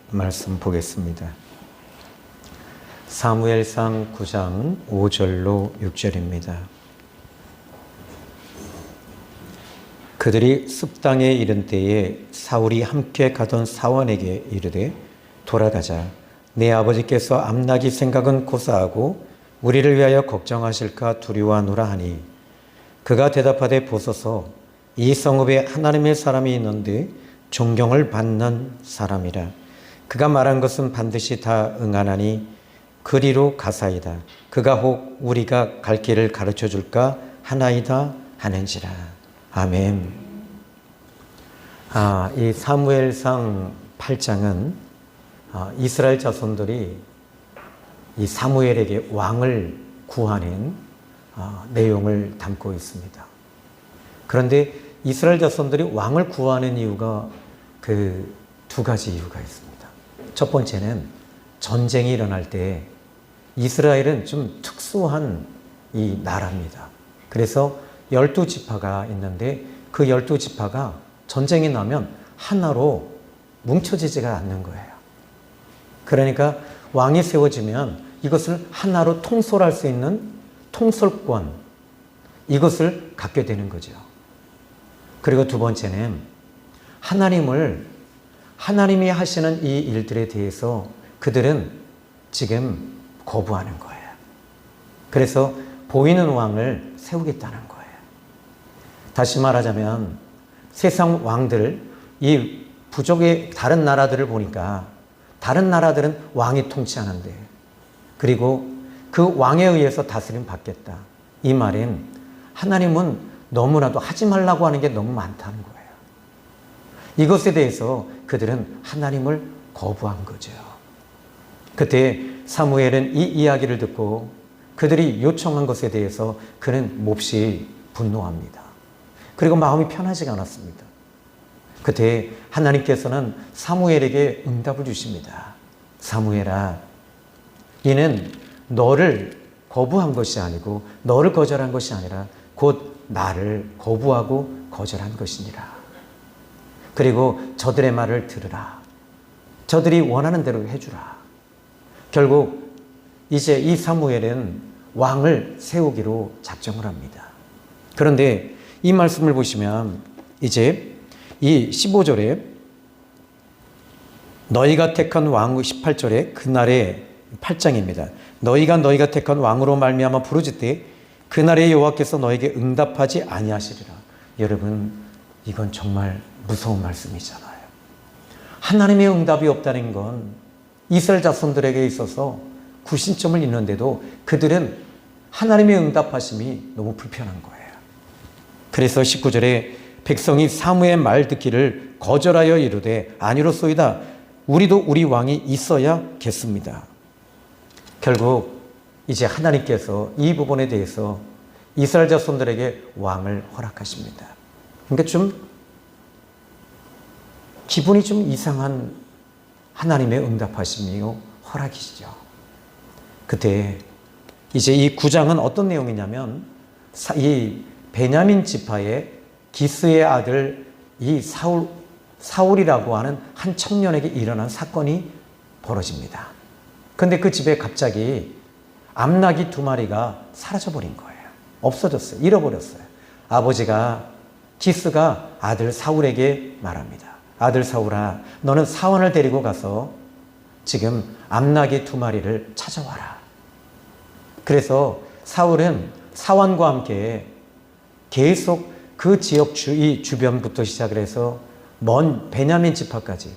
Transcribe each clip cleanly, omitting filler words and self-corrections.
말씀 보겠습니다. 사무엘상 9장 5절로 6절입니다. 그들이 습당에 이른 때에 사울이 함께 가던 사원에게 이르되 돌아가자. 내 아버지께서 암나기 생각은 고사하고 우리를 위하여 걱정하실까 두려워하노라 하니 그가 대답하되 보소서 이 성읍에 하나님의 사람이 있는데 존경을 받는 사람이라. 그가 말한 것은 반드시 다 응하나니 그리로 가사이다. 그가 혹 우리가 갈 길을 가르쳐 줄까 하나이다 하는지라. 아멘. 이 사무엘상 8장은 이스라엘 자손들이 이 사무엘에게 왕을 구하는 내용을 담고 있습니다. 그런데 이스라엘 자손들이 왕을 구하는 이유가 그 두 가지 이유가 있습니다. 첫 번째는 전쟁이 일어날 때 이스라엘은 좀 특수한 이 나라입니다. 그래서 12지파가 있는데 그 12지파가 전쟁이 나면 하나로 뭉쳐지지가 않는 거예요. 그러니까 왕이 세워지면 이것을 하나로 통솔할 수 있는 통솔권, 이것을 갖게 되는 거죠. 그리고 두 번째는 하나님이 하시는 이 일들에 대해서 그들은 지금 거부하는 거예요. 그래서 보이는 왕을 세우겠다는 거예요. 다시 말하자면 세상 왕들, 이 부족의 다른 나라들을 보니까 다른 나라들은 왕이 통치하는데 그리고 그 왕에 의해서 다스림 받겠다. 이 말은 하나님은 너무나도 하지 말라고 하는 게 너무 많다는 거예요. 이것에 대해서 그들은 하나님을 거부한 거죠. 그때 사무엘은 이 이야기를 듣고 그들이 요청한 것에 대해서 그는 몹시 분노합니다. 그리고 마음이 편하지가 않았습니다. 그때 하나님께서는 사무엘에게 응답을 주십니다. 사무엘아, 이는 너를 거부한 것이 아니고 너를 거절한 것이 아니라 곧 나를 거부하고 거절한 것이니라. 그리고 저들의 말을 들으라. 저들이 원하는 대로 해주라. 결국 이제 이 사무엘은 왕을 세우기로 작정을 합니다. 그런데 이 말씀을 보시면 이제 이 15절에 너희가 택한 왕 18절에 그날의 8장입니다. 너희가 택한 왕으로 말미암아 부르짖되 그날의 여호와께서 너에게 응답하지 아니하시리라. 여러분, 이건 정말 무서운 말씀이잖아요. 하나님의 응답이 없다는 건 이스라엘 자손들에게 있어서 구심점을 잇는데도 그들은 하나님의 응답하심이 너무 불편한 거예요. 그래서 19절에 백성이 사무의 말 듣기를 거절하여 이르되 아니로소이다. 우리도 우리 왕이 있어야겠습니다. 결국 이제 하나님께서 이 부분에 대해서 이스라엘 자손들에게 왕을 허락하십니다. 그러니까 좀 기분이 좀 이상한 하나님의 응답하심이요 허락이시죠. 그때 이제 이 9장은 어떤 내용이냐면 이 베냐민 지파의 기스의 아들 이 사울이라고 하는 한 청년에게 일어난 사건이 벌어집니다. 그런데 그 집에 갑자기 암나귀 2마리가 사라져버린 거예요. 없어졌어요. 잃어버렸어요. 아버지가 기스가 아들 사울에게 말합니다. 아들 사울아, 너는 사원을 데리고 가서 지금 암나귀 2마리를 찾아와라. 그래서 사울은 사원과 함께 계속 그 지역 주변부터 시작을 해서 먼 베냐민 지파까지,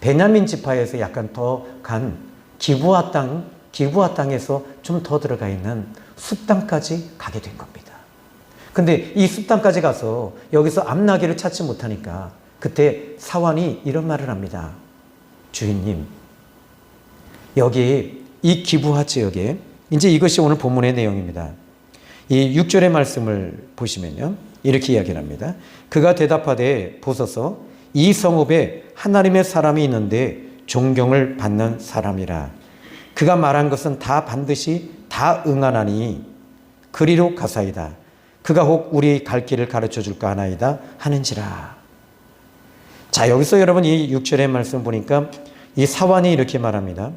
베냐민 지파에서 약간 더 간 기브아 땅에서 좀 더 들어가 있는 숲땅까지 가게 된 겁니다. 근데 이 숲땅까지 가서 여기서 암나귀를 찾지 못하니까 그때 사원이 이런 말을 합니다. 주인님, 여기 이 기브아 지역에 이제 이것이 오늘 본문의 내용입니다. 이 6절의 말씀을 보시면요. 이렇게 이야기를 합니다. 그가 대답하되 보소서 이 성읍에 하나님의 사람이 있는데 존경을 받는 사람이라. 그가 말한 것은 다 반드시 다 응하나니 그리로 가사이다. 그가 혹 우리 갈 길을 가르쳐 줄까 하나이다 하는지라. 자, 여기서 여러분 이 6절의 말씀 보니까 이 사환이 이렇게 말합니다.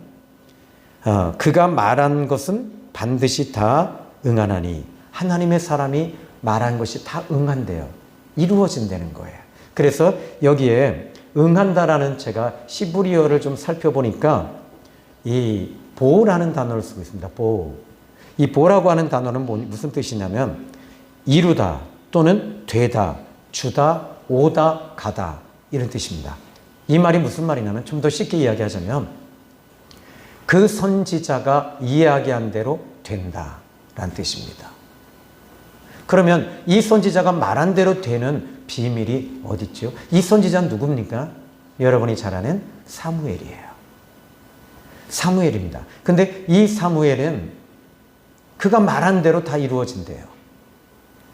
그가 말한 것은 반드시 다 응하나니. 하나님의 사람이 말한 것이 다 응한대요. 이루어진다는 거예요. 그래서 여기에 응한다라는 제가 시브리어를 좀 살펴보니까 이 보라는 단어를 쓰고 있습니다. 보. 이 보라고 하는 단어는 무슨 뜻이냐면 이루다 또는 되다, 주다, 오다, 가다 이런 뜻입니다. 이 말이 무슨 말이냐면 좀 더 쉽게 이야기하자면 그 선지자가 이야기한 대로 된다라는 뜻입니다. 그러면 이 선지자가 말한 대로 되는 비밀이 어디 있죠? 이 선지자는 누굽니까? 여러분이 잘 아는 사무엘이에요. 사무엘입니다. 근데 이 사무엘은 그가 말한 대로 다 이루어진대요.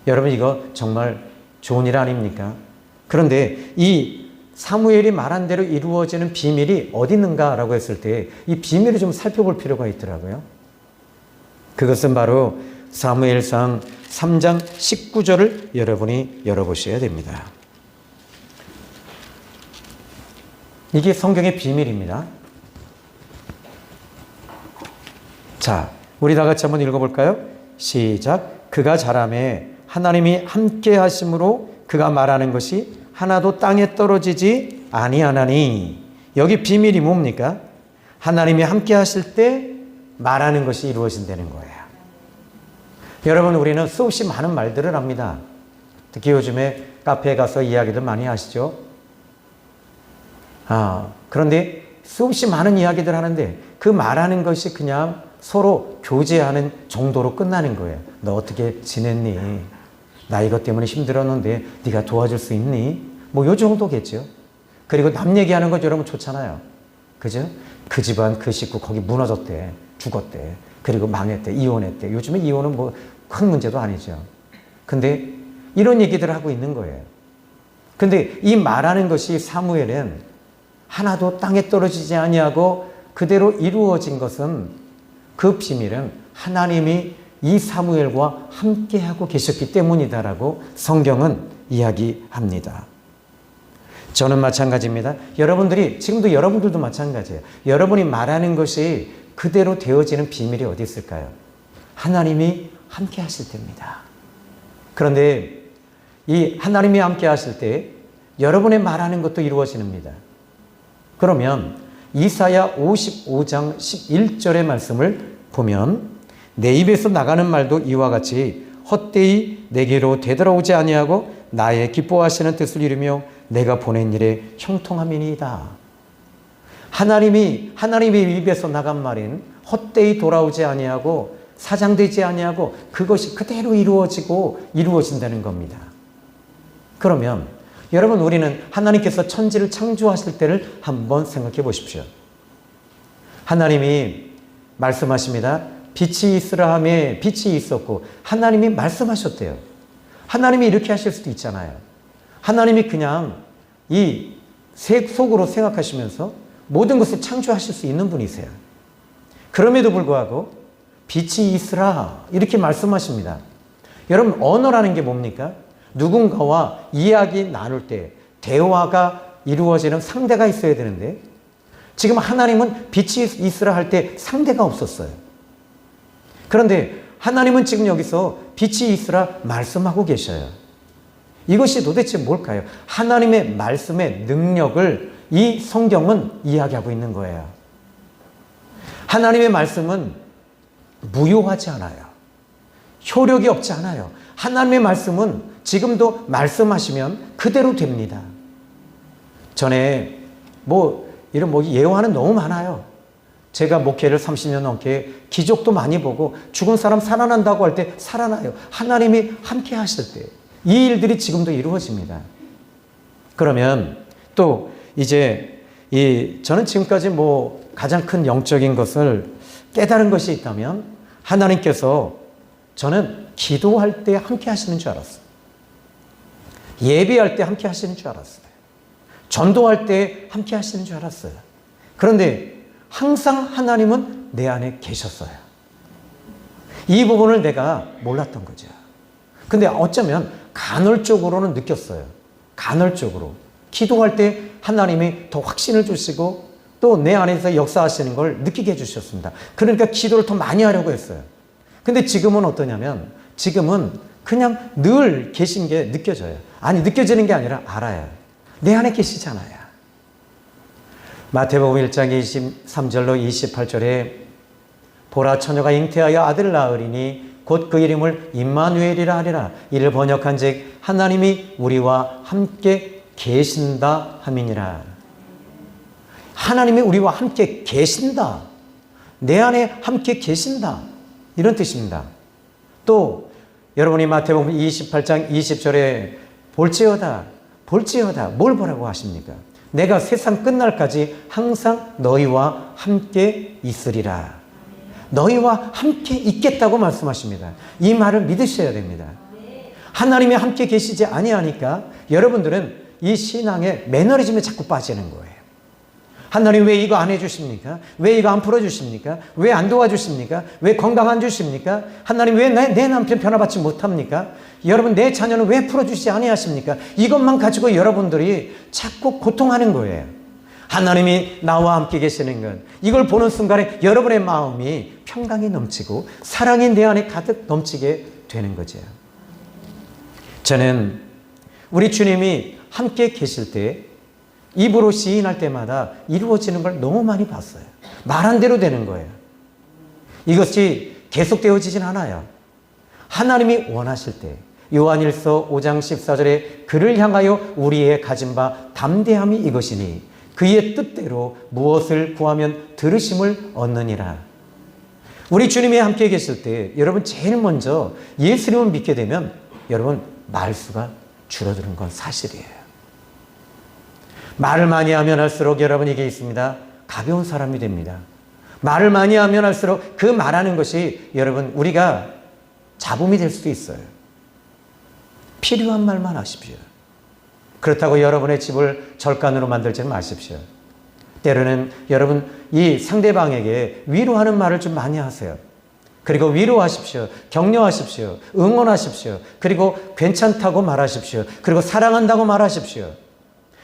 여러분 이거 정말 좋은 일 아닙니까? 그런데 이 사무엘이 말한 대로 이루어지는 비밀이 어디 있는가라고 했을 때 이 비밀을 좀 살펴볼 필요가 있더라고요. 그것은 바로 사무엘상 3장 19절을 여러분이 열어보셔야 됩니다. 이게 성경의 비밀입니다. 자, 우리 다 같이 한번 읽어볼까요? 시작. 그가 자라매 하나님이 함께 하심으로 그가 말하는 것이 하나도 땅에 떨어지지 아니하나니. 여기 비밀이 뭡니까? 하나님이 함께 하실 때 말하는 것이 이루어진다는 거예요. 여러분 우리는 수없이 많은 말들을 합니다. 특히 요즘에 카페에 가서 이야기들 많이 하시죠. 그런데 수없이 많은 이야기들 하는데 그 말하는 것이 그냥 서로 교제하는 정도로 끝나는 거예요. 너 어떻게 지냈니? 나 이것 때문에 힘들었는데 네가 도와줄 수 있니? 뭐 요 정도겠죠. 그리고 남 얘기하는 거 여러분 좋잖아요. 그죠? 그 집안 그 식구 거기 무너졌대. 죽었대. 그리고 망했대. 이혼했대. 요즘에 이혼은 뭐 큰 문제도 아니죠. 근데 이런 얘기들을 하고 있는 거예요. 근데 이 말하는 것이 사무엘은 하나도 땅에 떨어지지 아니하고 그대로 이루어진 것은 그 비밀은 하나님이 이 사무엘과 함께하고 계셨기 때문이다라고 성경은 이야기합니다. 저는 마찬가지입니다. 여러분들이 지금도 여러분들도 마찬가지예요. 여러분이 말하는 것이 그대로 되어지는 비밀이 어디 있을까요? 하나님이 함께 하실 때입니다. 그런데 이 하나님이 함께 하실 때 여러분의 말하는 것도 이루어집니다. 그러면 이사야 55장 11절의 말씀을 보면 내 입에서 나가는 말도 이와 같이 헛되이 내게로 되돌아오지 아니하고 나의 기뻐하시는 뜻을 이루며 내가 보낸 일에 형통함이니이다. 하나님의 입에서 나간 말인 헛되이 돌아오지 아니하고 사장되지 아니하고 그것이 그대로 이루어진다는 겁니다. 그러면 여러분 우리는 하나님께서 천지를 창조하실 때를 한번 생각해 보십시오. 하나님이 말씀하십니다. 빛이 있으라 하매 빛이 있었고 하나님이 말씀하셨대요. 하나님이 이렇게 하실 수도 있잖아요. 하나님이 그냥 이 속으로 생각하시면서 모든 것을 창조하실 수 있는 분이세요. 그럼에도 불구하고 빛이 있으라 이렇게 말씀하십니다. 여러분 언어라는 게 뭡니까? 누군가와 이야기 나눌 때 대화가 이루어지는 상대가 있어야 되는데 지금 하나님은 빛이 있으라 할 때 상대가 없었어요. 그런데 하나님은 지금 여기서 빛이 있으라 말씀하고 계셔요. 이것이 도대체 뭘까요? 하나님의 말씀의 능력을 이 성경은 이야기하고 있는 거예요. 하나님의 말씀은 무효하지 않아요. 효력이 없지 않아요. 하나님의 말씀은 지금도 말씀하시면 그대로 됩니다. 전에 이런 예화는 너무 많아요. 제가 목회를 30년 넘게 기적도 많이 보고 죽은 사람 살아난다고 할 때 살아나요. 하나님이 함께 하실 때 이 일들이 지금도 이루어집니다. 그러면 또 이제 저는 지금까지 가장 큰 영적인 것을 깨달은 것이 있다면 하나님께서 저는 기도할 때 함께 하시는 줄 알았어요. 예배할 때 함께 하시는 줄 알았어요. 전도할 때 함께 하시는 줄 알았어요. 그런데 항상 하나님은 내 안에 계셨어요. 이 부분을 내가 몰랐던 거죠. 근데 어쩌면 간헐적으로는 느꼈어요. 간헐적으로. 기도할 때 하나님이 더 확신을 주시고 또 내 안에서 역사하시는 걸 느끼게 해주셨습니다. 그러니까 기도를 더 많이 하려고 했어요. 근데 지금은 어떠냐면 지금은 그냥 늘 계신 게 느껴져요. 아니, 느껴지는 게 아니라 알아요. 내 안에 계시잖아요. 마태복음 1장 23절로 28절에 보라, 처녀가 잉태하여 아들을 낳으리니 곧 그 이름을 임마누엘이라 하리라. 이를 번역한 즉 하나님이 우리와 함께 계신다 함이니라. 하나님이 우리와 함께 계신다. 내 안에 함께 계신다. 이런 뜻입니다. 또 여러분이 마태복음 28장 20절에 볼지어다 뭘 보라고 하십니까? 내가 세상 끝날까지 항상 너희와 함께 있으리라. 너희와 함께 있겠다고 말씀하십니다. 이 말을 믿으셔야 됩니다. 하나님이 함께 계시지 아니하니까 여러분들은 이 신앙의 매너리즘에 자꾸 빠지는 거예요. 하나님 왜 이거 안 해주십니까? 왜 이거 안 풀어주십니까? 왜 안 도와주십니까? 왜 건강 안 주십니까? 하나님 왜 내 남편 변화받지 못합니까? 여러분 내 자녀는 왜 풀어주시지 아니하십니까? 이것만 가지고 여러분들이 자꾸 고통하는 거예요. 하나님이 나와 함께 계시는 것, 이걸 보는 순간에 여러분의 마음이 평강이 넘치고 사랑이 내 안에 가득 넘치게 되는 거죠. 저는 우리 주님이 함께 계실 때 입으로 시인할 때마다 이루어지는 걸 너무 많이 봤어요. 말한 대로 되는 거예요. 이것이 계속되어지진 않아요. 하나님이 원하실 때 요한일서 5장 14절에 그를 향하여 우리의 가진 바 담대함이 이것이니 그의 뜻대로 무엇을 구하면 들으심을 얻느니라. 우리 주님이 함께 계실 때 여러분 제일 먼저 예수님을 믿게 되면 여러분 말수가 줄어드는 건 사실이에요. 말을 많이 하면 할수록 여러분 이게 있습니다. 가벼운 사람이 됩니다. 말을 많이 하면 할수록 그 말하는 것이 여러분 우리가 잡음이 될 수도 있어요. 필요한 말만 하십시오. 그렇다고 여러분의 집을 절간으로 만들지 마십시오. 때로는 여러분 이 상대방에게 위로하는 말을 좀 많이 하세요. 그리고 위로하십시오. 격려하십시오. 응원하십시오. 그리고 괜찮다고 말하십시오. 그리고 사랑한다고 말하십시오.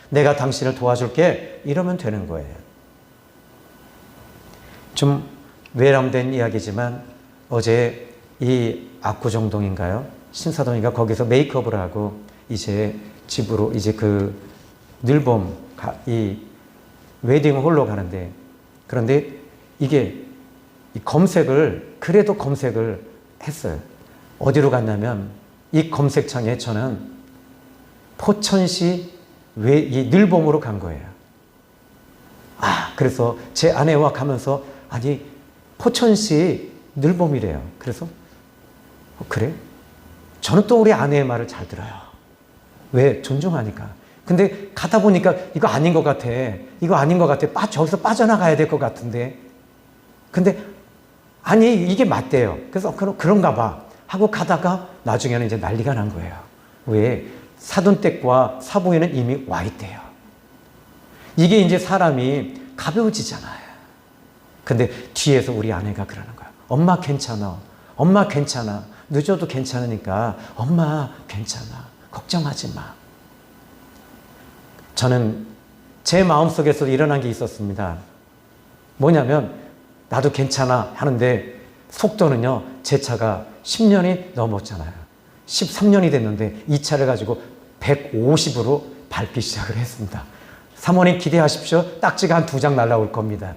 내가 당신을 도와줄게. 이러면 되는 거예요. 좀 외람된 이야기지만 어제 이 압구정동인가요? 신사동인가 거기서 메이크업을 하고 이제 집으로 이제 그 늘봄 이 웨딩 홀로 가는데 그런데 이게 이 검색을 그래도 검색을 했어요. 어디로 갔냐면 이 검색창에 저는 포천시 이 늘봄으로 간 거예요. 그래서 제 아내와 가면서 아니 포천시 늘봄이래요. 그래서 그래? 저는 또 우리 아내의 말을 잘 들어요. 왜? 존중하니까. 근데 가다 보니까 이거 아닌 것 같아. 이거 아닌 것 같아. 저기서 빠져나가야 될 것 같은데. 근데 아니 이게 맞대요. 그래서 그런가 봐 하고 가다가 나중에는 이제 난리가 난 거예요. 왜? 사돈댁과 사부에는 이미 와 있대요. 이게 이제 사람이 가벼워지잖아요. 근데 뒤에서 우리 아내가 그러는 거야. 엄마 괜찮아. 엄마 괜찮아. 늦어도 괜찮으니까 엄마 괜찮아. 걱정하지 마. 저는 제 마음속에서 일어난 게 있었습니다. 뭐냐면 나도 괜찮아 하는데 속도는요. 제 차가 10년이 넘었잖아요. 13년이 됐는데 이 차를 가지고 150으로 밟기 시작을 했습니다. 사모님 기대하십시오. 딱지가 한 2장 날라올 겁니다.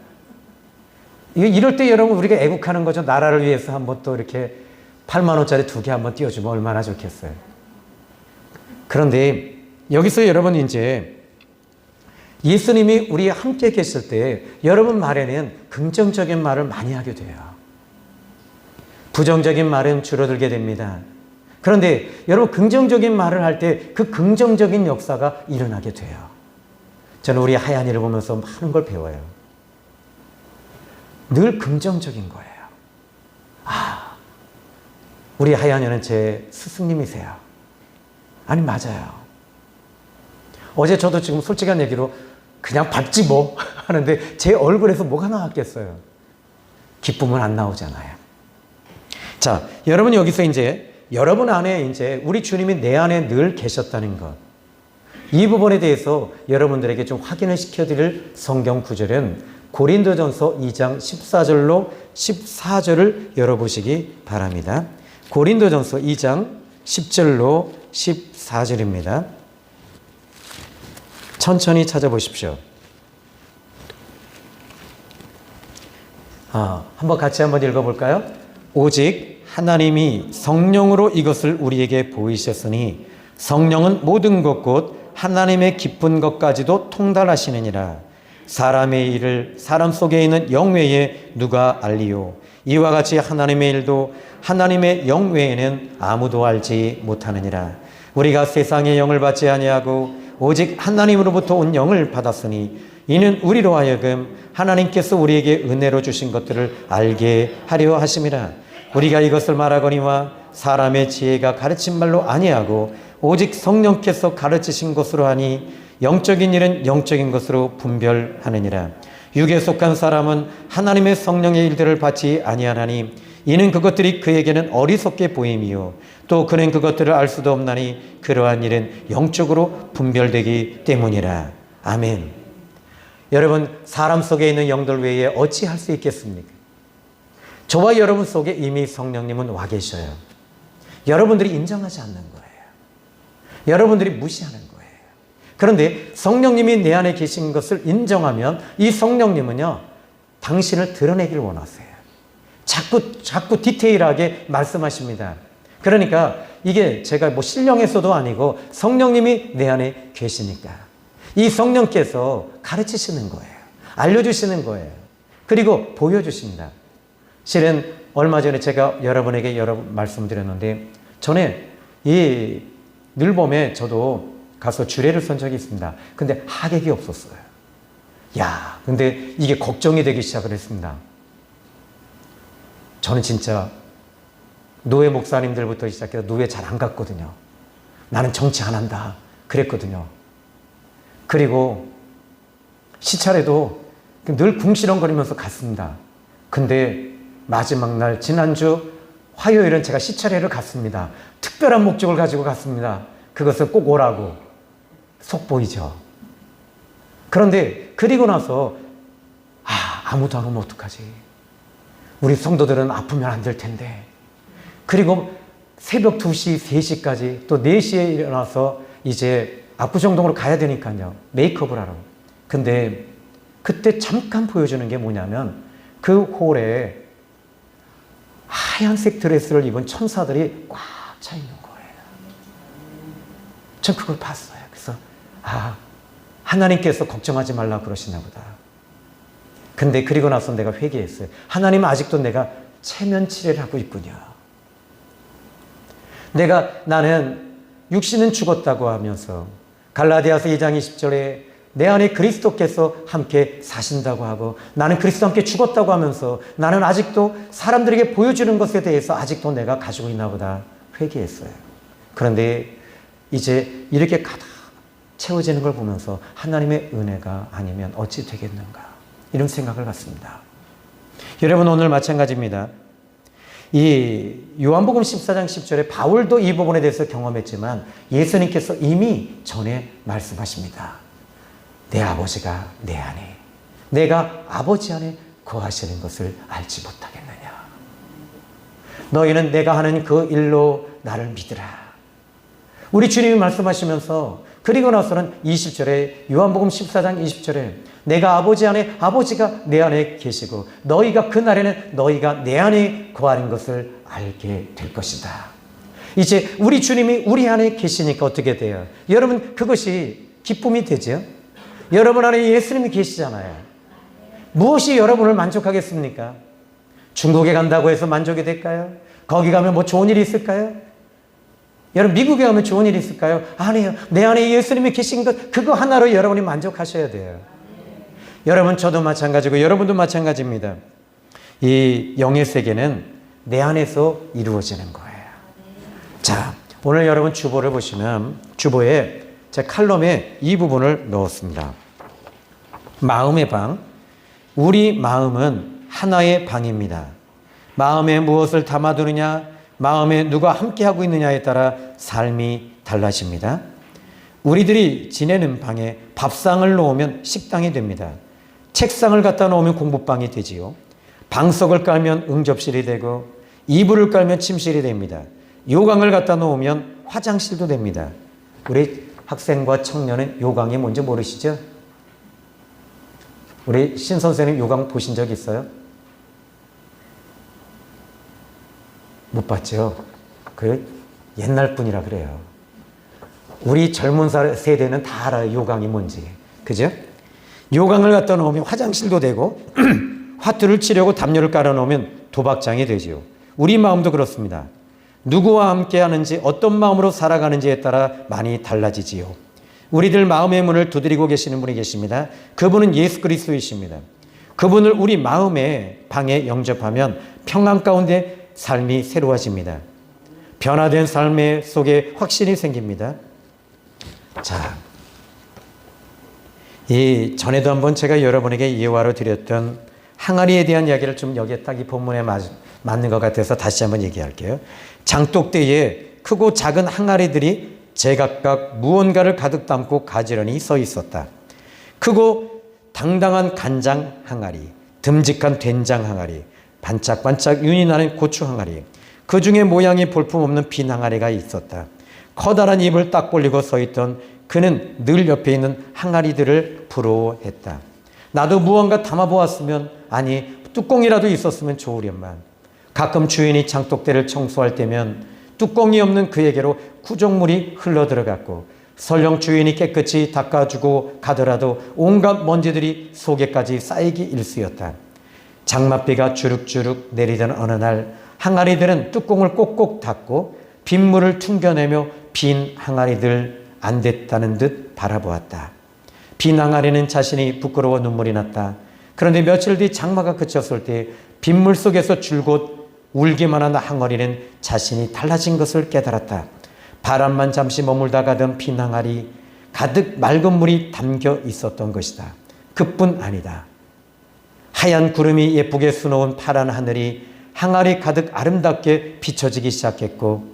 이럴 때 여러분 우리가 애국하는 거죠. 나라를 위해서 한번 또 이렇게 8만 원짜리 2개 한번 띄워주면 얼마나 좋겠어요. 그런데 여기서 여러분 이제 예수님이 우리 함께 계실 때 여러분 말에는 긍정적인 말을 많이 하게 돼요. 부정적인 말은 줄어들게 됩니다. 그런데 여러분 긍정적인 말을 할 때 그 긍정적인 역사가 일어나게 돼요. 저는 우리 하얀이를 보면서 많은 걸 배워요. 늘 긍정적인 거예요. 우리 하얀이는 제 스승님이세요. 아니 맞아요. 어제 저도 지금 솔직한 얘기로 그냥 밟지 뭐 하는데 제 얼굴에서 뭐가 나왔겠어요. 기쁨은 안 나오잖아요. 자, 여러분 여기서 이제 여러분 안에 이제 우리 주님이 내 안에 늘 계셨다는 것. 이 부분에 대해서 여러분들에게 좀 확인을 시켜드릴 성경 구절은 고린도전서 2장 14절로 14절을 열어보시기 바랍니다. 고린도전서 2장 10절로 14절입니다. 천천히 찾아보십시오. 한번 같이 한번 읽어볼까요? 오직 하나님이 성령으로 이것을 우리에게 보이셨으니 성령은 모든 것 곧 하나님의 깊은 것까지도 통달하시느니라. 사람의 일을 사람 속에 있는 영 외에 누가 알리요? 이와 같이 하나님의 일도 하나님의 영 외에는 아무도 알지 못하느니라. 우리가 세상의 영을 받지 아니하고 오직 하나님으로부터 온 영을 받았으니 이는 우리로 하여금 하나님께서 우리에게 은혜로 주신 것들을 알게 하려 하심이라. 우리가 이것을 말하거니와 사람의 지혜가 가르친 말로 아니하고 오직 성령께서 가르치신 것으로 하니 영적인 일은 영적인 것으로 분별하느니라. 육에 속한 사람은 하나님의 성령의 일들을 받지 아니하나니 이는 그것들이 그에게는 어리석게 보임이요 또 그는 그것들을 알 수도 없나니 그러한 일은 영적으로 분별되기 때문이라. 아멘. 여러분, 사람 속에 있는 영들 외에 어찌 할 수 있겠습니까? 저와 여러분 속에 이미 성령님은 와 계셔요. 여러분들이 인정하지 않는 거예요. 여러분들이 무시하는 거예요. 그런데 성령님이 내 안에 계신 것을 인정하면 이 성령님은요, 당신을 드러내길 원하세요. 자꾸 디테일하게 말씀하십니다. 그러니까 이게 제가 뭐 신령에서도 아니고 성령님이 내 안에 계시니까 이 성령께서 가르치시는 거예요. 알려주시는 거예요. 그리고 보여주십니다. 실은 얼마 전에 제가 여러분에게 여러 번 말씀드렸는데 전에 이 늘봄에 저도 가서 주례를 선 적이 있습니다. 근데 하객이 없었어요. 근데 이게 걱정이 되기 시작을 했습니다. 저는 진짜 노예 목사님들부터 시작해서 노예 잘 안 갔거든요. 나는 정치 안 한다 그랬거든요. 그리고 시차례도 늘 궁시렁거리면서 갔습니다. 근데 마지막 날 지난주 화요일은 제가 시차례를 갔습니다. 특별한 목적을 가지고 갔습니다. 그것을 꼭 오라고. 속 보이죠? 그런데 그리고 나서 아무도 안 오면 어떡하지? 우리 성도들은 아프면 안 될 텐데. 그리고 새벽 2시, 3시까지 또 4시에 일어나서 이제 압구정동으로 가야 되니까요. 메이크업을 하러. 근데 그때 잠깐 보여주는 게 뭐냐면 그 홀에 하얀색 드레스를 입은 천사들이 꽉 차 있는 거예요. 전 그걸 봤어요. 그래서 하나님께서 걱정하지 말라 그러시나 보다. 근데 그리고 나서 내가 회개했어요. 하나님은 아직도 내가 체면 치레를 하고 있군요. 나는 육신은 죽었다고 하면서 갈라디아서 2장 20절에 내 안에 그리스도께서 함께 사신다고 하고 나는 그리스도와 함께 죽었다고 하면서 나는 아직도 사람들에게 보여주는 것에 대해서 아직도 내가 가지고 있나 보다 회개했어요. 그런데 이제 이렇게 가득 채워지는 걸 보면서 하나님의 은혜가 아니면 어찌 되겠는가 이런 생각을 갖습니다. 여러분, 오늘 마찬가지입니다. 이 요한복음 14장 10절에 바울도 이 부분에 대해서 경험했지만 예수님께서 이미 전에 말씀하십니다. 내 아버지가 내 안에, 내가 아버지 안에 거하시는 것을 알지 못하겠느냐. 너희는 내가 하는 그 일로 나를 믿으라. 우리 주님이 말씀하시면서 그리고 나서는 20절에 요한복음 14장 20절에 내가 아버지 안에, 아버지가 내 안에 계시고 너희가 그날에는 너희가 내 안에 거하는 것을 알게 될 것이다. 이제 우리 주님이 우리 안에 계시니까 어떻게 돼요? 여러분, 그것이 기쁨이 되죠? 여러분 안에 예수님이 계시잖아요. 무엇이 여러분을 만족하겠습니까? 중국에 간다고 해서 만족이 될까요? 거기 가면 뭐 좋은 일이 있을까요? 여러분, 미국에 가면 좋은 일이 있을까요? 아니에요. 내 안에 예수님이 계신 것, 그거 하나로 여러분이 만족하셔야 돼요. 여러분, 저도 마찬가지고 여러분도 마찬가지입니다. 이 영의 세계는 내 안에서 이루어지는 거예요. 자, 오늘 여러분 주보를 보시면 주보에 제 칼럼에 이 부분을 넣었습니다. 마음의 방. 우리 마음은 하나의 방입니다. 마음에 무엇을 담아두느냐, 마음에 누가 함께하고 있느냐에 따라 삶이 달라집니다. 우리들이 지내는 방에 밥상을 놓으면 식당이 됩니다. 책상을 갖다 놓으면 공부방이 되지요. 방석을 깔면 응접실이 되고 이불을 깔면 침실이 됩니다. 요강을 갖다 놓으면 화장실도 됩니다. 우리 학생과 청년은 요강이 뭔지 모르시죠? 우리 신 선생님 요강 보신 적 있어요? 못 봤죠? 그 옛날 분이라 그래요. 우리 젊은 세대는 다 알아요. 요강이 뭔지. 그죠? 요강을 갖다 놓으면 화장실도 되고 화투를 치려고 담요를 깔아 놓으면 도박장이 되지요. 우리 마음도 그렇습니다. 누구와 함께 하는지 어떤 마음으로 살아가는지에 따라 많이 달라지지요. 우리들 마음의 문을 두드리고 계시는 분이 계십니다. 그분은 예수 그리스도이십니다. 그분을 우리 마음의 방에 영접하면 평안 가운데 삶이 새로워집니다. 변화된 삶의 속에 확신이 생깁니다. 자, 이 전에도 한번 제가 여러분에게 예화로 드렸던 항아리에 대한 이야기를 좀 여기에 딱 이 본문에 맞는 것 같아서 다시 한번 얘기할게요. 장독대에 크고 작은 항아리들이 제각각 무언가를 가득 담고 가지런히 서 있었다. 크고 당당한 간장 항아리, 듬직한 된장 항아리, 반짝반짝 윤이 나는 고추 항아리, 그 중에 모양이 볼품없는 빈 항아리가 있었다. 커다란 입을 딱 벌리고 서 있던 그는 늘 옆에 있는 항아리들을 부러워했다. 나도 무언가 담아보았으면, 아니 뚜껑이라도 있었으면 좋으련만. 가끔 주인이 장독대를 청소할 때면 뚜껑이 없는 그에게로 구정물이 흘러들어갔고 설령 주인이 깨끗이 닦아주고 가더라도 온갖 먼지들이 속에까지 쌓이기 일쑤였다. 장맛비가 주룩주룩 내리던 어느 날 항아리들은 뚜껑을 꼭꼭 닫고 빗물을 퉁겨내며 빈 항아리들 안 됐다는 듯 바라보았다. 빈 항아리는 자신이 부끄러워 눈물이 났다. 그런데 며칠 뒤 장마가 그쳤을 때 빗물 속에서 줄곧 울기만 한 항아리는 자신이 달라진 것을 깨달았다. 바람만 잠시 머물다 가던 빈 항아리 가득 맑은 물이 담겨 있었던 것이다. 그뿐 아니다. 하얀 구름이 예쁘게 수놓은 파란 하늘이 항아리 가득 아름답게 비춰지기 시작했고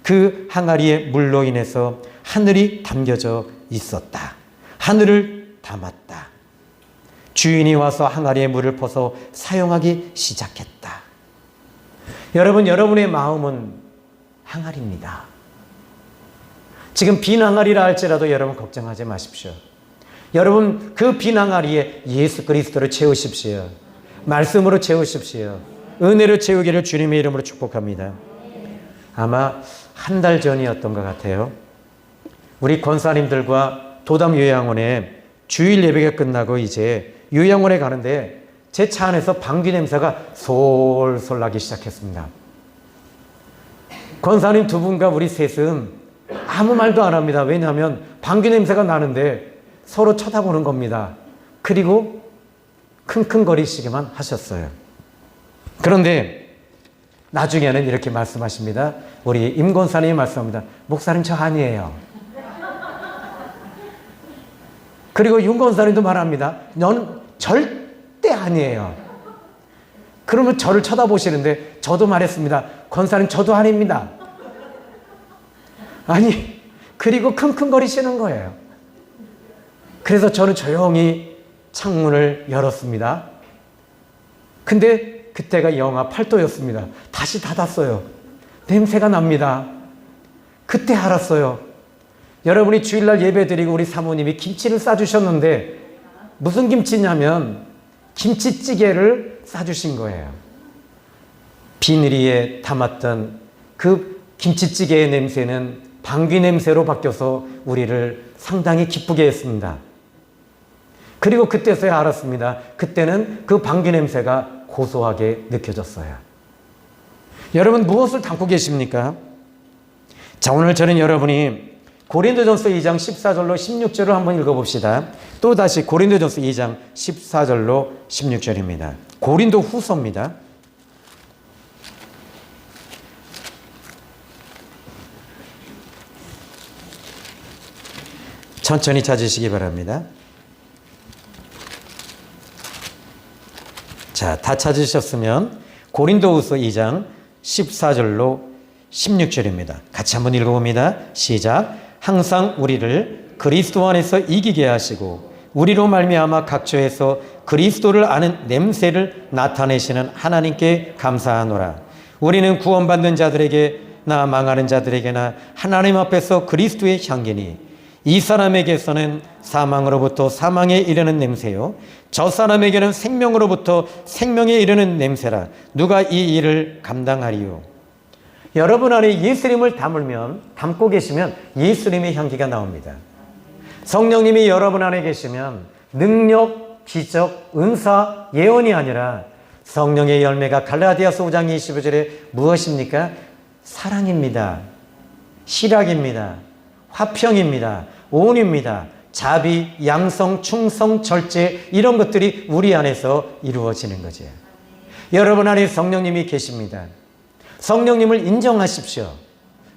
그 항아리의 물로 인해서 하늘이 담겨져 있었다. 하늘을 담았다. 주인이 와서 항아리의 물을 퍼서 사용하기 시작했다. 여러분, 여러분의 마음은 항아리입니다. 지금 빈 항아리라 할지라도 여러분 걱정하지 마십시오. 여러분 그 빈 항아리에 예수 그리스도를 채우십시오. 말씀으로 채우십시오. 은혜로 채우기를 주님의 이름으로 축복합니다. 아마 한 달 전이었던 것 같아요. 우리 권사님들과 도담 요양원에 주일 예배가 끝나고 이제 요양원에 가는데 제 차 안에서 방귀 냄새가 솔솔 나기 시작했습니다. 권사님 두 분과 우리 셋은 아무 말도 안 합니다. 왜냐하면 방귀 냄새가 나는데 서로 쳐다보는 겁니다. 그리고 킁킁거리시기만 하셨어요. 그런데 나중에는 이렇게 말씀하십니다. 우리 임 권사님이 말씀합니다. 목사님 저 아니에요. 그리고 윤 권사님도 말합니다. 넌 절대 아니에요. 그러면 저를 쳐다보시는데 저도 말했습니다. 권사님 저도 아닙니다. 아니, 그리고 킁킁거리시는 거예요. 그래서 저는 조용히 창문을 열었습니다. 근데 그때가 영하 8도였습니다. 다시 닫았어요. 냄새가 납니다. 그때 알았어요. 여러분이 주일날 예배 드리고 우리 사모님이 김치를 싸주셨는데 무슨 김치냐면 김치찌개를 싸주신 거예요. 비닐에 담았던 그 김치찌개의 냄새는 방귀 냄새로 바뀌어서 우리를 상당히 기쁘게 했습니다. 그리고 그때서야 알았습니다. 그때는 그 방귀 냄새가 고소하게 느껴졌어요. 여러분 무엇을 담고 계십니까? 자, 오늘 저는 여러분이 고린도전서 2장 14절로 16절을 한번 읽어봅시다. 또 다시 고린도전서 2장 14절로 16절입니다. 고린도 후서입니다. 천천히 찾으시기 바랍니다. 자, 다 찾으셨으면 고린도후서 2장 14절로 16절입니다. 같이 한번 읽어봅니다. 시작. 항상 우리를 그리스도 안에서 이기게 하시고 우리로 말미암아 각처에서 그리스도를 아는 냄새를 나타내시는 하나님께 감사하노라. 우리는 구원받는 자들에게나 망하는 자들에게나 하나님 앞에서 그리스도의 향기니 이 사람에게서는 사망으로부터 사망에 이르는 냄새요 저 사람에게는 생명으로부터 생명에 이르는 냄새라. 누가 이 일을 감당하리요? 여러분 안에 예수님을 담고 계시면 예수님의 향기가 나옵니다. 성령님이 여러분 안에 계시면 능력, 기적, 은사, 예언이 아니라 성령의 열매가 갈라디아서 5장 25절에 무엇입니까? 사랑입니다. 희락입니다. 화평입니다. 온유입니다. 자비, 양성, 충성, 절제 이런 것들이 우리 안에서 이루어지는 거죠. 여러분 안에 성령님이 계십니다. 성령님을 인정하십시오.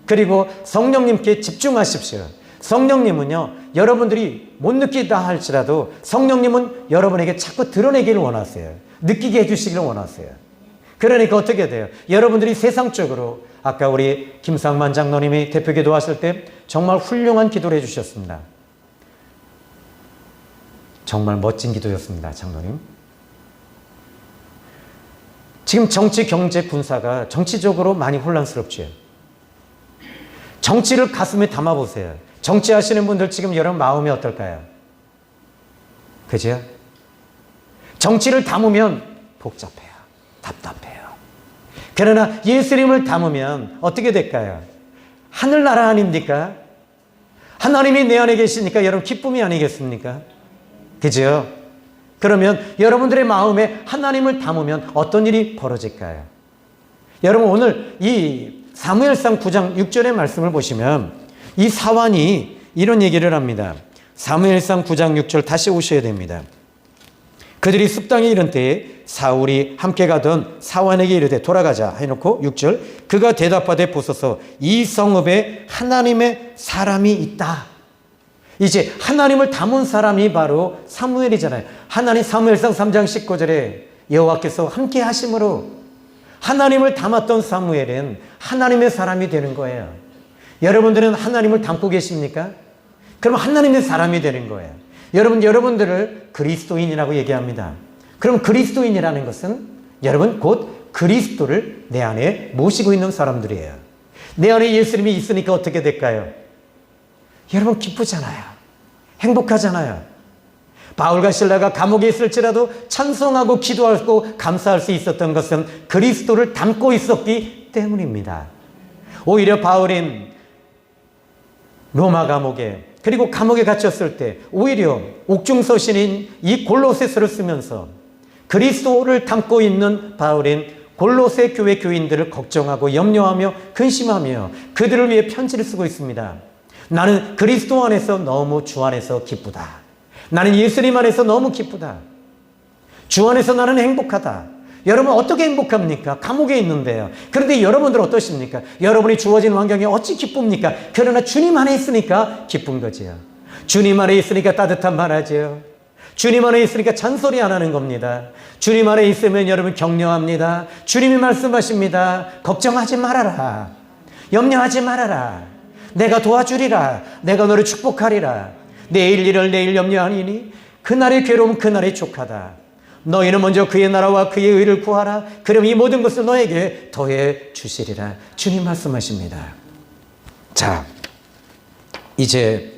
그리고 성령님께 집중하십시오. 성령님은요, 여러분들이 못 느끼다 할지라도 성령님은 여러분에게 자꾸 드러내기를 원하세요. 느끼게 해주시기를 원하세요. 그러니까 어떻게 돼요? 여러분들이 세상적으로 아까 우리 김상만 장로님이 대표 기도하실 때 정말 훌륭한 기도를 해주셨습니다. 정말 멋진 기도였습니다, 장로님. 지금 정치, 경제, 군사가 정치적으로 많이 혼란스럽죠. 정치를 가슴에 담아보세요. 정치하시는 분들 지금 여러분 마음이 어떨까요? 그죠? 정치를 담으면 복잡해요. 답답해요. 그러나 예수님을 담으면 어떻게 될까요? 하늘나라 아닙니까? 하나님이 내 안에 계시니까 여러분 기쁨이 아니겠습니까? 그죠? 그러면 여러분들의 마음에 하나님을 담으면 어떤 일이 벌어질까요? 여러분 오늘 이 사무엘상 9장 6절의 말씀을 보시면 이 사환이 이런 얘기를 합니다. 사무엘상 9장 6절 다시 오셔야 됩니다. 그들이 숲당에 이른 때에 사울이 함께 가던 사환에게 이르되 돌아가자 해놓고 6절 그가 대답하되 보소서 이 성읍에 하나님의 사람이 있다. 이제 하나님을 담은 사람이 바로 사무엘이잖아요. 하나님 사무엘상 3장 19절에 여호와께서 함께 하심으로 하나님을 담았던 사무엘은 하나님의 사람이 되는 거예요. 여러분들은 하나님을 담고 계십니까? 그럼 하나님의 사람이 되는 거예요. 여러분들을 그리스도인이라고 얘기합니다. 그럼 그리스도인이라는 것은 여러분 곧 그리스도를 내 안에 모시고 있는 사람들이에요. 내 안에 예수님이 있으니까 어떻게 될까요? 여러분 기쁘잖아요. 행복하잖아요. 바울과 실라가 감옥에 있을지라도 찬송하고 기도하고 감사할 수 있었던 것은 그리스도를 담고 있었기 때문입니다. 오히려 바울인 로마 감옥에 그리고 감옥에 갇혔을 때 오히려 옥중서신인 이 골로새서를 쓰면서 그리스도를 담고 있는 바울인 골로새 교회 교인들을 걱정하고 염려하며 근심하며 그들을 위해 편지를 쓰고 있습니다. 나는 그리스도 안에서 너무 주 안에서 기쁘다. 나는 예수님 안에서 너무 기쁘다. 주 안에서 나는 행복하다. 여러분 어떻게 행복합니까? 감옥에 있는데요. 그런데 여러분들 어떠십니까? 여러분이 주어진 환경에 어찌 기쁩니까? 그러나 주님 안에 있으니까 기쁜 거지요. 주님 안에 있으니까 따뜻한 말 하죠. 주님 안에 있으니까 잔소리 안 하는 겁니다. 주님 안에 있으면 여러분 격려합니다. 주님이 말씀하십니다. 걱정하지 말아라. 염려하지 말아라. 내가 도와주리라. 내가 너를 축복하리라. 내일 일을 내일 염려하니니 그날의 괴로움 그날의 족하다. 너희는 먼저 그의 나라와 그의 의를 구하라. 그럼 이 모든 것을 너에게 더해 주시리라. 주님 말씀하십니다. 자, 이제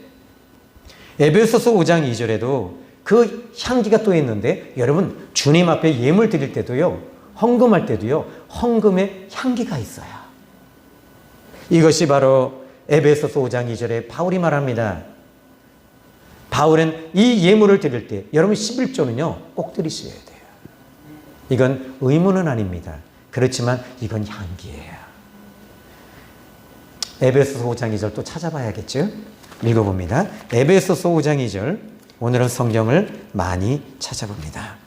에베소서 5장 2절에도 그 향기가 또 있는데 여러분 주님 앞에 예물 드릴 때도요. 헌금할 때도요. 헌금의 향기가 있어요. 이것이 바로 에베소서 5장 2절에 바울이 말합니다. 바울은 이 예물을 드릴 때 여러분 11조는요 꼭 드리셔야 돼요. 이건 의무는 아닙니다. 그렇지만 이건 향기예요. 에베소서 5장 2절 또 찾아봐야겠죠? 읽어봅니다. 에베소서 5장 2절 오늘은 성경을 많이 찾아봅니다.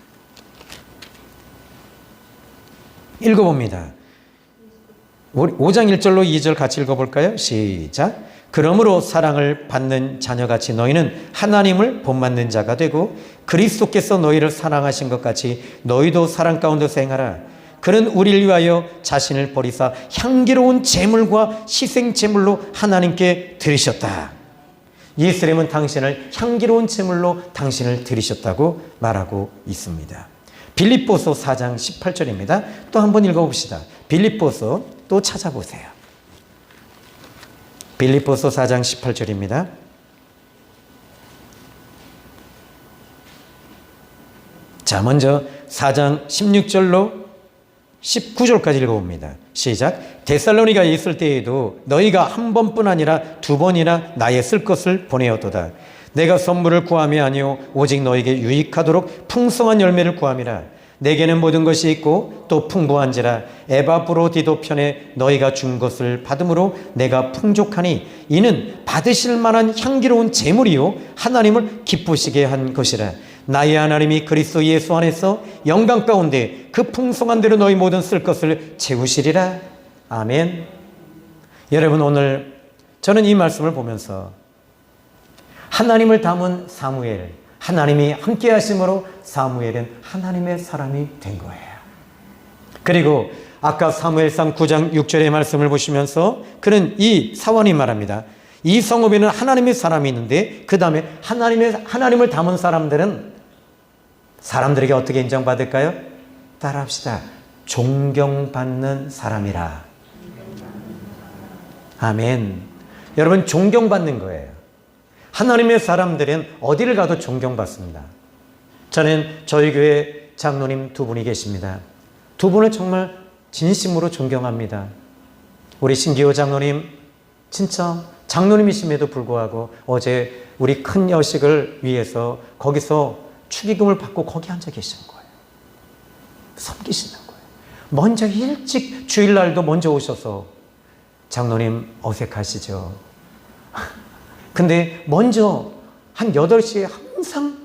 읽어봅니다. 5장 1절로 2절 같이 읽어볼까요? 시작. 그러므로 사랑을 받는 자녀같이 너희는 하나님을 본받는 자가 되고 그리스도께서 너희를 사랑하신 것 같이 너희도 사랑 가운데서 행하라. 그는 우리를 위하여 자신을 버리사 향기로운 제물과 희생 제물로 하나님께 드리셨다. 예수님은 당신을 향기로운 제물로 당신을 드리셨다고 말하고 있습니다. 빌립보서 4장 18절입니다. 또 한번 읽어봅시다. 빌립보서 또 찾아보세요. 빌립보서 4장 18절입니다. 자, 먼저 4장 16절로 19절까지 읽어봅니다. 시작. 데살로니가에 있을 때에도 너희가 한 번뿐 아니라 두 번이나 나의 쓸 것을 보내었도다. 내가 선물을 구함이 아니요 오직 너에게 유익하도록 풍성한 열매를 구함이라. 내게는 모든 것이 있고 또 풍부한지라. 에바브로디도 편에 너희가 준 것을 받음으로 내가 풍족하니 이는 받으실 만한 향기로운 제물이요 하나님을 기쁘시게 한 것이라. 나의 하나님이 그리스도 예수 안에서 영광 가운데 그 풍성한 대로 너희 모든 쓸 것을 채우시리라. 아멘. 여러분, 오늘 저는 이 말씀을 보면서 하나님을 담은 사무엘, 하나님이 함께 하심으로 사무엘은 하나님의 사람이 된 거예요. 그리고 아까 사무엘상 9장 6절의 말씀을 보시면서 그는 이 사원이 말합니다. 이 성읍에는 하나님의 사람이 있는데 그 다음에 하나님을 담은 사람들은 사람들에게 어떻게 인정받을까요? 따라합시다. 존경받는 사람이라. 아멘. 여러분, 존경받는 거예요. 하나님의 사람들은 어디를 가도 존경받습니다. 저는 저희 교회 장로님 두 분이 계십니다. 두 분을 정말 진심으로 존경합니다. 우리 신기호 장로님, 진짜 장로님이심에도 불구하고 어제 우리 큰 여식을 위해서 거기서 축의금을 받고 거기 앉아 계시는 거예요. 섬기시는 거예요. 먼저 일찍 주일날도 먼저 오셔서 장로님 어색하시죠? 근데 먼저 한 8시에 항상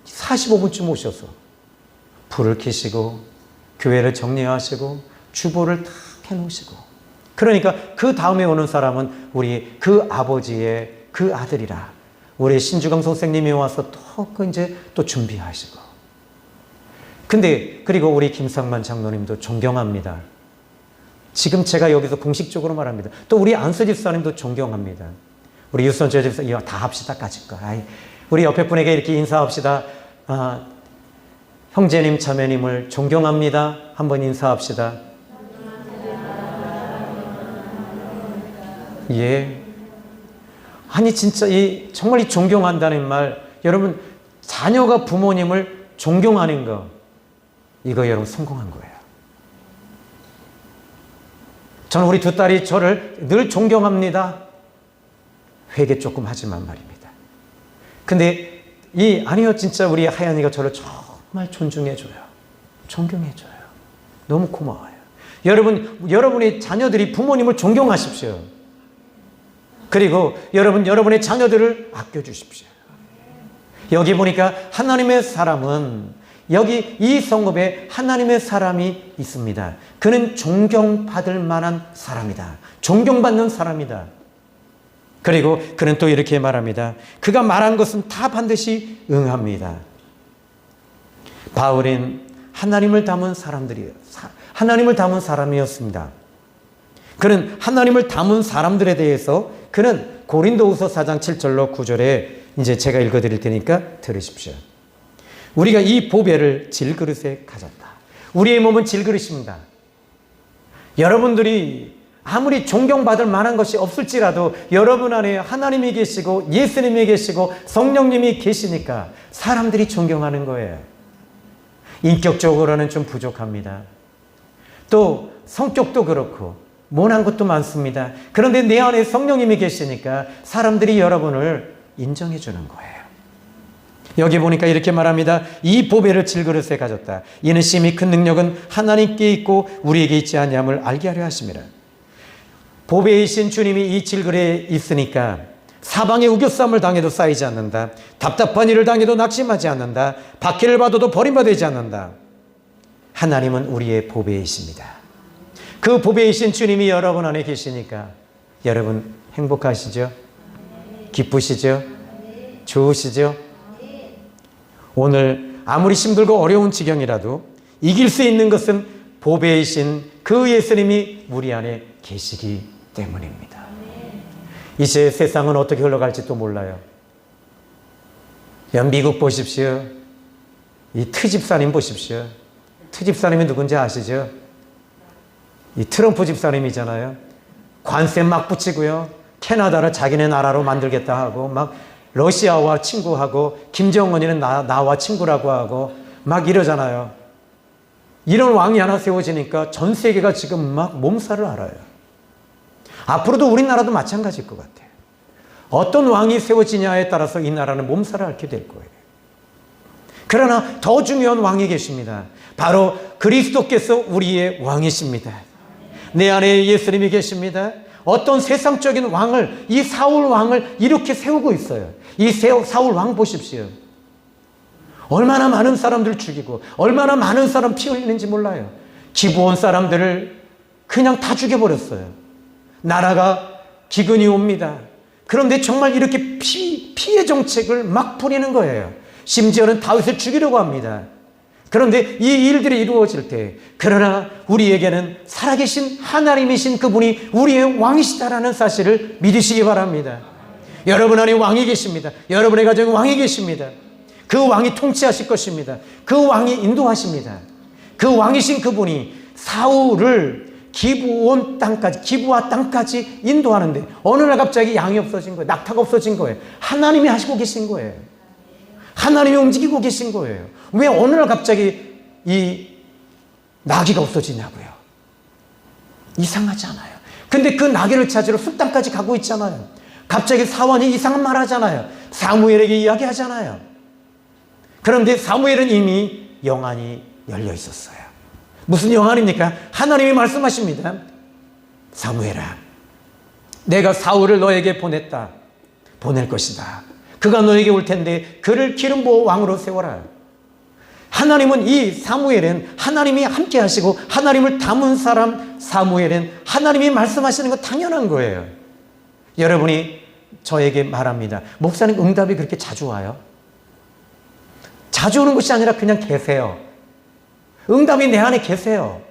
45분쯤 오셔서 불을 켜시고 교회를 정리하시고 주보를 다 해놓으시고, 그러니까 그 다음에 오는 사람은 우리 그 아버지의 그 아들이라 우리 신주강 선생님이 와서 또 준비하시고. 근데 그리고 우리 김상만 장로님도 존경합니다. 지금 제가 여기서 공식적으로 말합니다. 또 우리 안수 집사님도 존경합니다. 우리 유선재 집사, 이거 다 합시다, 까짓 거. 우리 옆에 분에게 이렇게 인사합시다. 형제님, 자매님을 존경합니다. 한번 인사합시다. 예. 아니, 진짜 정말 이 존경한다는 말, 여러분, 자녀가 부모님을 존경하는 거, 이거 여러분 성공한 거예요. 저는 우리 두 딸이 저를 늘 존경합니다. 회개 조금 하지만 말입니다. 근데 아니요, 진짜 우리 하연이가 저를 정말 존중해줘요. 존경해줘요. 너무 고마워요. 여러분의 자녀들이 부모님을 존경하십시오. 그리고 여러분의 자녀들을 아껴주십시오. 여기 보니까 하나님의 사람은 여기 이 성읍에 하나님의 사람이 있습니다. 그는 존경받을 만한 사람이다. 존경받는 사람이다. 그리고 그는 또 이렇게 말합니다. 그가 말한 것은 다 반드시 응합니다. 바울은 하나님을 담은 사람이었습니다. 그는 하나님을 담은 사람들에 대해서 그는 고린도후서 4장 7절로 9절에 이제 제가 읽어드릴 테니까 들으십시오. 우리가 이 보배를 질그릇에 가졌다. 우리의 몸은 질그릇입니다. 여러분들이 아무리 존경받을 만한 것이 없을지라도 여러분 안에 하나님이 계시고 예수님이 계시고 성령님이 계시니까 사람들이 존경하는 거예요. 인격적으로는 좀 부족합니다. 또 성격도 그렇고 모난 것도 많습니다. 그런데 내 안에 성령님이 계시니까 사람들이 여러분을 인정해 주는 거예요. 여기 보니까 이렇게 말합니다. 이 보배를 질그릇에 가졌다. 이는 심히 큰 능력은 하나님께 있고 우리에게 있지 아니함을 알게 하려 하심이라. 보배이신 주님이 이 질그릇에 있으니까 사방에 우겨싸움을 당해도 쌓이지 않는다. 답답한 일을 당해도 낙심하지 않는다. 박해를 받아도 버림받지 않는다. 하나님은 우리의 보배이십니다. 그 보배이신 주님이 여러분 안에 계시니까 여러분 행복하시죠? 기쁘시죠? 좋으시죠? 오늘 아무리 힘들고 어려운 지경이라도 이길 수 있는 것은 보배이신 그 예수님이 우리 안에 계시기 때문입니다. 이제 세상은 어떻게 흘러갈지도 몰라요. 미국 보십시오. 이 트집사님 보십시오. 트집사님이 누군지 아시죠? 이 트럼프 집사님이잖아요. 관세 막 붙이고요. 캐나다를 자기네 나라로 만들겠다 하고 막 러시아와 친구하고 김정은이는 나와 친구라고 하고 막 이러잖아요. 이런 왕이 하나 세워지니까 전 세계가 지금 막 몸살을 앓아요. 앞으로도 우리나라도 마찬가지일 것 같아요. 어떤 왕이 세워지냐에 따라서 이 나라는 몸살을 앓게 될 거예요. 그러나 더 중요한 왕이 계십니다. 바로 그리스도께서 우리의 왕이십니다. 내 안에 예수님이 계십니다. 어떤 세상적인 왕을, 이 사울 왕을 이렇게 세우고 있어요. 이 사울 왕 보십시오. 얼마나 많은 사람들을 죽이고 얼마나 많은 사람 피 흘리는지 몰라요. 기브온 사람들을 그냥 다 죽여버렸어요. 나라가 기근이 옵니다. 그런데 정말 이렇게 피해 정책을 막 부리는 거예요. 심지어는 다윗을 죽이려고 합니다. 그런데 이 일들이 이루어질 때, 그러나 우리에게는 살아계신 하나님이신 그분이 우리의 왕이시다라는 사실을 믿으시기 바랍니다. 여러분 안에 왕이 계십니다. 여러분의 가정에 왕이 계십니다. 그 왕이 통치하실 것입니다. 그 왕이 인도하십니다. 그 왕이신 그분이 사울을 기브온 땅까지, 기브와 땅까지 인도하는데 어느 날 갑자기 양이 없어진 거예요. 낙타가 없어진 거예요. 하나님이 하시고 계신 거예요. 하나님이 움직이고 계신 거예요. 왜 어느 날 갑자기 이 나귀가 없어지냐고요. 이상하지 않아요. 근데 그 나귀를 찾으러 숲땅까지 가고 있잖아요. 갑자기 사원이 이상한 말 하잖아요. 사무엘에게 이야기하잖아요. 그런데 사무엘은 이미 영안이 열려 있었어요. 무슨 영안입니까? 하나님이 말씀하십니다. 사무엘아, 내가 사울을 너에게 보낼 것이다. 그가 너에게 올 텐데 그를 기름 부어 왕으로 세워라. 하나님은 이 사무엘은 하나님이 함께 하시고 하나님을 담은 사람 사무엘은 하나님이 말씀하시는 건 당연한 거예요. 여러분이 저에게 말합니다. 목사님 응답이 그렇게 자주 와요? 자주 오는 것이 아니라 그냥 계세요. 응답이 내 안에 계세요.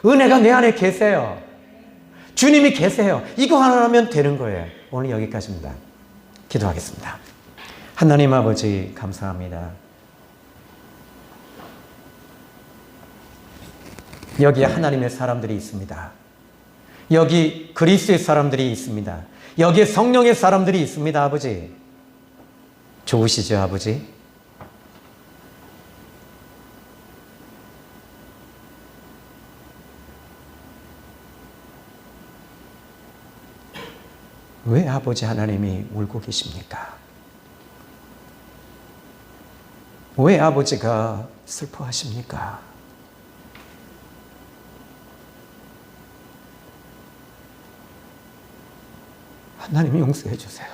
은혜가 내 안에 계세요. 주님이 계세요. 이거 하나라면 되는 거예요. 오늘 여기까지입니다. 기도하겠습니다. 하나님 아버지 감사합니다. 여기에 하나님의 사람들이 있습니다. 여기 그리스도의 사람들이 있습니다. 여기에 성령의 사람들이 있습니다. 아버지 좋으시죠 아버지? 왜 아버지 하나님이 울고 계십니까? 왜 아버지가 슬퍼하십니까? 하나님 용서해 주세요.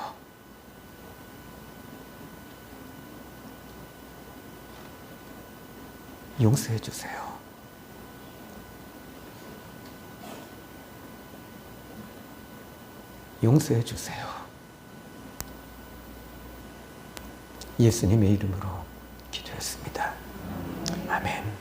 용서해 주세요. 용서해 주세요. 예수님의 이름으로 기도했습니다. 아멘.